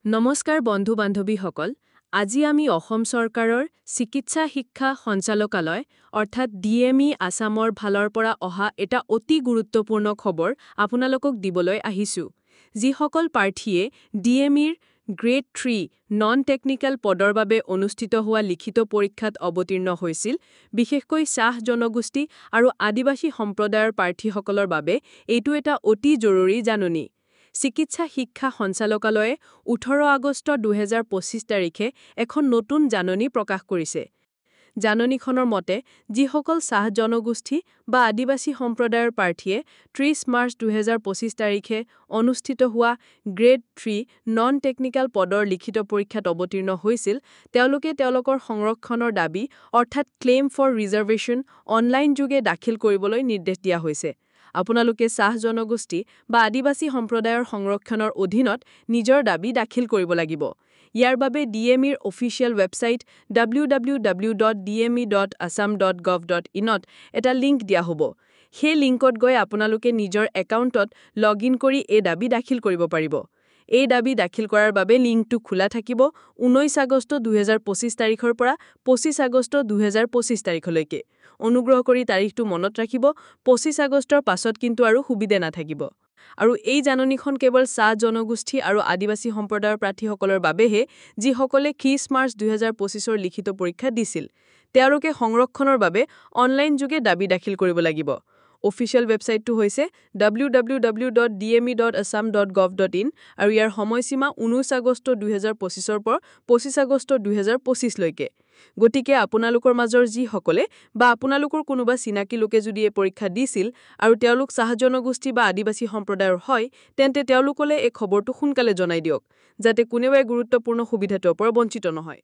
নমস্কাৰ বন্ধু বান্ধৱীসকল আজি আমি অসম চৰকাৰৰ চিকিৎসা শিক্ষা সঞ্চালকালয় অৰ্থাৎ ডিএমই আসামৰ ফালৰ পৰা অহা এটা অতি গুৰুত্বপূৰ্ণ খবৰ আপোনালোকক দিবলৈ আহিছো যিসকল প্ৰাৰ্থীয়ে ডিএমইৰ গ্ৰেড 3 নন টেকনিক্যাল পদৰ বাবে অনুষ্ঠিত হোৱা লিখিত পৰীক্ষাত অৱতীৰ্ণ হৈছিল বিশেষকৈ চাহ জনগোষ্ঠী আৰু আদিবাসী সম্প্ৰদায়ৰ প্ৰাৰ্থীসকলৰ বাবে এইটো এটা অতি জৰুৰী জাননী চিকিৎসা শিক্ষা সঞ্চালকালয়ে 18 আগষ্ট 2025 তাৰিখে এখন নতুন জাননী প্ৰকাশ কৰিছে। জাননীখনৰ মতে যিসকল চাহ জনগোষ্ঠী বা আদিবাসী সম্প্ৰদায়ৰ প্ৰাৰ্থীয়ে 30 মাৰ্চ 2025 তাৰিখে অনুষ্ঠিত হোৱা গ্ৰেড 3 নন টেকনিক্যাল পদৰ লিখিত পৰীক্ষাত অৱতীৰ্ণ হৈছিল তেওঁলোকে তেওঁলোকৰ সংৰক্ষণৰ দাবী অৰ্থাৎ ক্লেইম ফৰ ৰিজাৰ্ভেশ্যন অনলাইন যোগে দাখিল কৰিবলৈ নিৰ্দেশ দিয়া হৈছে। আপোনালোকে চাহ জনগোষ্ঠী বা আদিবাসী সম্প্ৰদায়ৰ সংৰক্ষণৰ অধীনত নিজৰ দাবী দাখিল কৰিব লাগিব। ইয়াৰ বাবে ডিএমইৰ অফিচিয়েল ৱেবছাইট www.dme.assam.gov.in ত এটা লিংক দিয়া হ'ব। সেই লিংকত গৈ আপোনালোকে নিজৰ একাউণ্টত লগইন কৰি এই দাবী দাখিল কৰিব পাৰিব। এই দাবী দাখিল কৰাৰ বাবে লিংকটো খোলা থাকিব 19 আগষ্ট 2025 তাৰিখৰ পৰা 25 আগষ্ট 2025 তাৰিখলৈকে। অনুগ্ৰহ কৰি তাৰিখটো মনত ৰাখিব 25 আগষ্টৰ পাছত কিন্তু আৰু সুবিধা নাথাকিব। আৰু এই জাননীখন কেৱল চাহ জনগোষ্ঠী আৰু আদিবাসী সম্প্ৰদায়ৰ প্ৰাৰ্থীসকলৰ বাবেহে যিসকলে 30 মাৰ্চ 2025ৰ লিখিত পৰীক্ষা দিছিল। তেওঁলোকে সংৰক্ষণৰ বাবে অনলাইন যোগে দাবী দাখিল কৰিব লাগিব। অফিচিয়েল ৱেবছাইটটো হৈছে www.dme.assam.gov.in আৰু ইয়াৰ সময়সীমা 19 আগষ্ট 2025ৰ পৰা 25 আগষ্ট 2025 লৈকে। গতিকে আপোনালোকৰ মাজৰ যিসকলে বা আপোনালোকৰ কোনোবা চিনাকি লোকে যদি এই পৰীক্ষা দিছিল আৰু তেওঁলোক চাহ জনগোষ্ঠী বা আদিবাসী সম্প্ৰদায়ৰ হয় তেন্তে তেওঁলোকলে এই খবৰটো সোনকালে জনাই দিয়ক যাতে কোনেও এই গুৰুত্বপূৰ্ণ সুবিধাটোৰ পৰা বঞ্চিত নহয়।